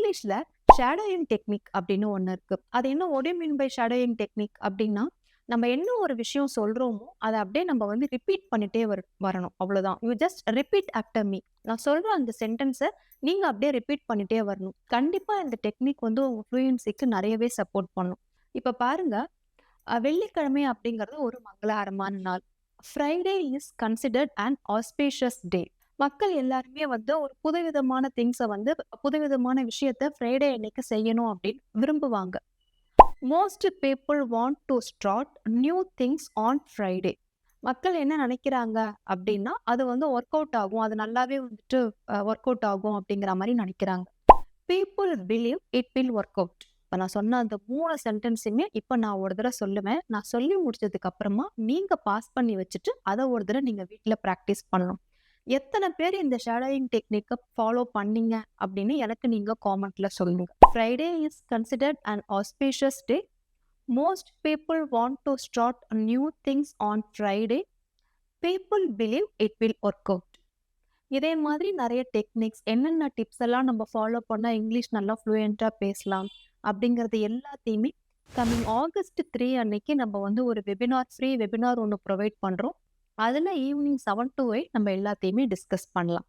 இங்கிலீஷ்ல shadowing technique அப்படின்னு ஒண்ணு இருக்கு. அது என்ன what you mean by shadowing technique அப்படின்னா, நம்ம என்ன ஒரு விஷயம் சொல்றோமோ, அத அப்படியே நம்ம வந்து ரிப்பீட் பண்ணிட்டே வரணும். அவ்வளோதான். You just repeat after me. நான் சொல்ற அந்த சென்டென்ஸ நீங்க அப்படியே ரிப்பீட் பண்ணிட்டே வரணும். கண்டிப்பா இந்த டெக்னிக் வந்து உங்க ஃப்ளூயன்சிக்கு நெறையவே சப்போர்ட் பண்ணும். இப்ப பாருங்க, வெள்ளிக்கிழமை அப்படிங்கிறது ஒரு மங்களகரமான நாள். Friday is considered an auspicious டே. மக்கள் எல்லாருமே வந்து ஒரு புதுவிதமான திங்ஸ வந்து புதுவிதமான விஷயத்த ஃப்ரைடே அன்னைக்கு செய்யணும் அப்படின்னு விரும்புவாங்க. Most people want to start new things on Friday. மக்கள் என்ன நினைக்கிறாங்க அப்படின்னா, அது வந்து ஒர்க் அவுட் ஆகும். அது நல்லாவே வந்துட்டு ஒர்க் அவுட் ஆகும் அப்படிங்கிற மாரி நினைக்கிறாங்க. People believe it will work out. இப்ப நான் சொன்ன அந்த 3 சென்டென்ஸுமே இப்ப நான் ஒரு தடவ சொல்லுவேன். நான் சொல்லி முடிச்சதுக்கு அப்புறமா நீங்க பாஸ் பண்ணி வச்சுட்டு, அத ஒரு தடவ நீங்க வீட்ல பிராக்டிஸ் பண்ணணும். எத்தன பேர் இந்த ஷேடோயிங் டெக்னிக்க ஃபாலோ பண்ணீங்க அப்படின்னு எனக்கு நீங்க காமெண்ட்ல சொல்லுங்க. Friday is considered an auspicious day. Most people want to start new things on Friday. People believe it will work out. இதே மாதிரி நெறைய டெக்னிக்ஸ், என்னென்ன டிப்ஸ் எல்லாம் நம்ம ஃபாலோ பண்ணா இங்கிலீஷ் நல்லா ஃப்ளூயன்ட்டா பேசலாம் அப்படிங்கிறது எல்லாத்தையுமே கம்மிங் ஆகஸ்ட் 3 அன்னைக்கு நம்ம வந்து ஒரு ஃப்ரீ வெபினார் ஒண்ணு ப்ரொவைட் பண்றோம். அதுல ஈவினிங் 7 to 8 நம்ம எல்லாத்தையுமே டிஸ்கஸ் பண்ணலாம்.